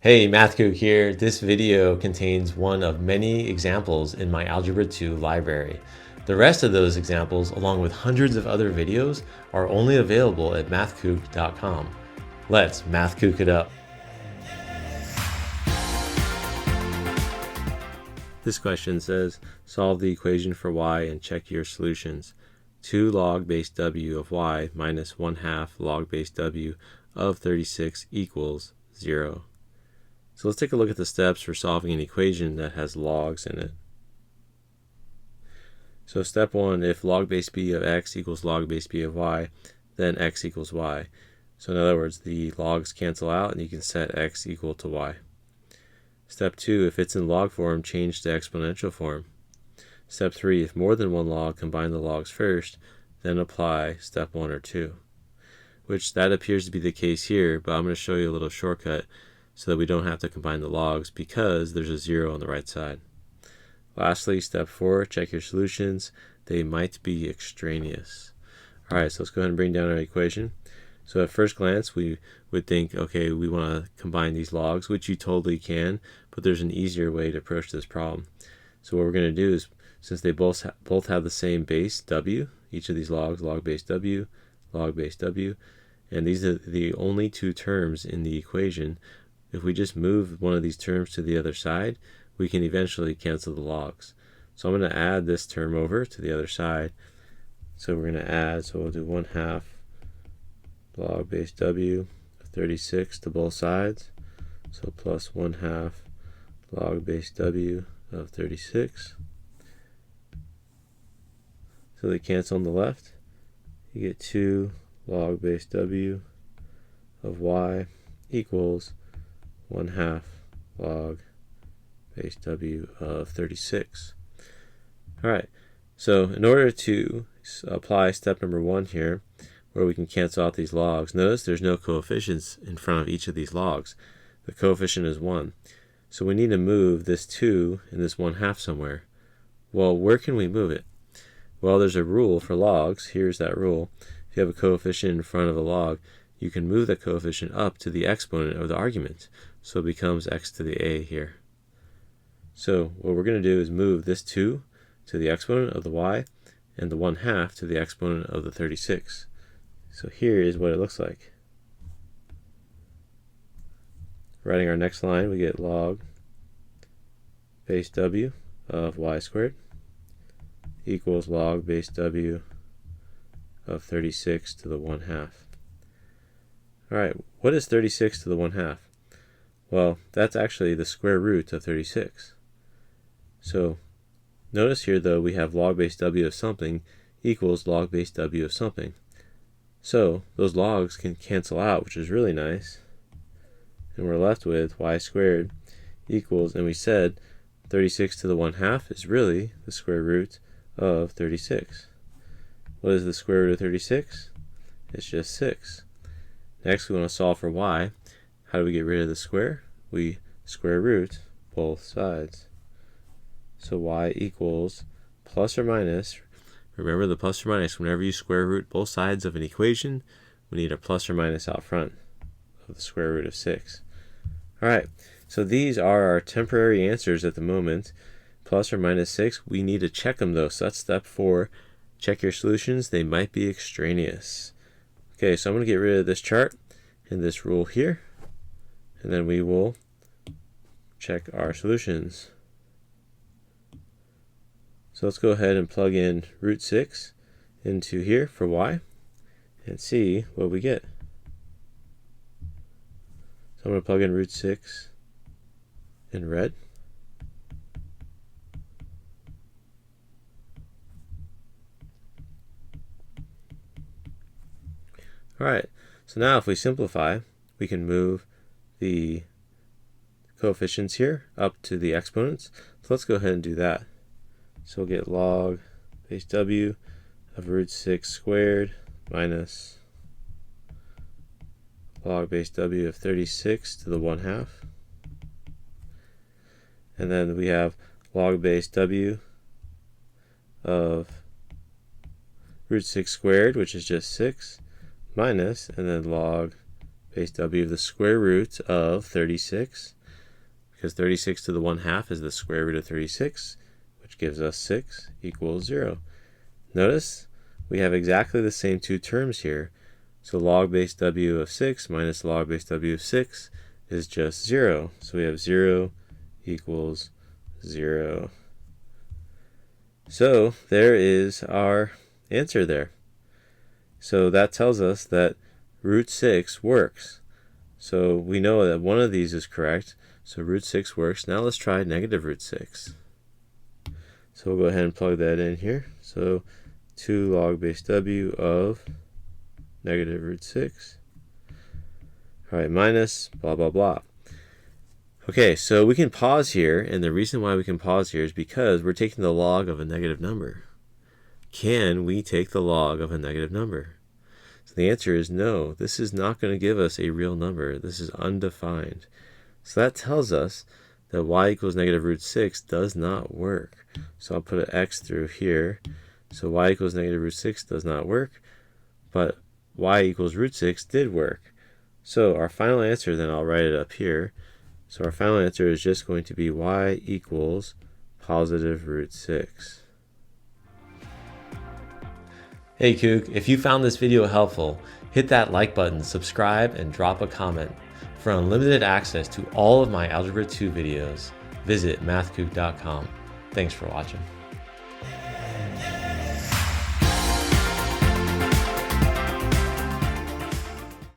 Hey, MathKook here. This video contains one of many examples in my Algebra 2 library. The rest of those examples, along with hundreds of other videos, are only available at mathkook.com. Let's MathKook it up. This question says, solve the equation for y and check your solutions. 2 log base w of y minus 1/2 log base w of 36 equals 0. So let's take a look at the steps for solving an equation that has logs in it. So step 1, if log base b of x equals log base b of y, then x equals y. So in other words, the logs cancel out and you can set x equal to y. Step 2, if it's in log form, change to exponential form. Step 3, if more than one log, combine the logs first, then apply step 1 or 2. Which that appears to be the case here, but I'm going to show you a little shortcut so that we don't have to combine the logs because there's a 0 on the right side. Lastly, step 4, check your solutions. They might be extraneous. Alright, so let's go ahead and bring down our equation. So at first glance, we would think, okay, we want to combine these logs, which you totally can, but there's an easier way to approach this problem. So what we're going to do is, since they both have the same base, w, each of these logs, log base w, and these are the only two terms in the equation, if we just move one of these terms to the other side, we can eventually cancel the logs. So I'm going to add this term over to the other side. So we're going to add, so we'll do 1/2 log base w of 36 to both sides. So plus 1/2 log base w of 36. So they cancel on the left. You get 2 log base w of y equals 1/2 log base w of 36. Alright, so in order to apply step number 1 here, where we can cancel out these logs, notice there's no coefficients in front of each of these logs. The coefficient is 1. So we need to move this 2 and this 1/2 somewhere. Well, where can we move it? Well, there's a rule for logs. Here's that rule. If you have a coefficient in front of a log, you can move that coefficient up to the exponent of the argument. So it becomes x to the a here. So what we're going to do is move this 2 to the exponent of the y and the 1/2 to the exponent of the 36. So here is what it looks like. Writing our next line, we get log base w of y squared equals log base w of 36 to the 1/2. Alright, what is 36 to the 1/2? Well, that's actually the square root of 36. So notice here though we have log base w of something equals log base w of something. So those logs can cancel out, which is really nice. And we're left with y squared equals, and we said 36 to the 1/2 is really the square root of 36. What is the square root of 36? It's just 6. Next we want to solve for y. How do we get rid of the square? We square root both sides. So y equals plus or minus. Remember the plus or minus, whenever you square root both sides of an equation, we need a plus or minus out front of the square root of 6. Alright, so these are our temporary answers at the moment. Plus or minus 6, we need to check them though. So that's step 4. Check your solutions, they might be extraneous. Okay, so I'm going to get rid of this chart and this rule here, and then we will check our solutions. So let's go ahead and plug in root 6 into here for y and see what we get. So I'm going to plug in root 6 in red. Alright, so now if we simplify, we can move the coefficients here up to the exponents. So let's go ahead and do that. So we'll get log base w of root 6 squared minus log base w of 36 to the 1/2. And then we have log base w of root 6 squared, which is just 6, minus, and then log base w of the square root of 36, because 36 to the 1/2 is the square root of 36, which gives us 6 equals 0. Notice we have exactly the same two terms here. So log base w of 6 minus log base w of 6 is just 0. So we have 0 equals 0. So there is our answer there. So that tells us that root 6 works. So we know that one of these is correct. So root 6 works. Now let's try negative root 6. So we'll go ahead and plug that in here. So 2 log base w of negative root 6. All right, minus blah, blah, blah. Okay, so we can pause here, and the reason why we can pause here is because we're taking the log of a negative number. Can we take the log of a negative number? So the answer is no. This is not going to give us a real number. This is undefined. So that tells us that y equals negative root 6 does not work. So I'll put an x through here. So y equals negative root 6 does not work, but y equals root 6 did work. So our final answer, then I'll write it up here. So our final answer is just going to be y equals positive root 6. Hey Kook, if you found this video helpful, hit that like button, subscribe, and drop a comment. For unlimited access to all of my Algebra 2 videos, visit mathkook.com. Thanks for watching.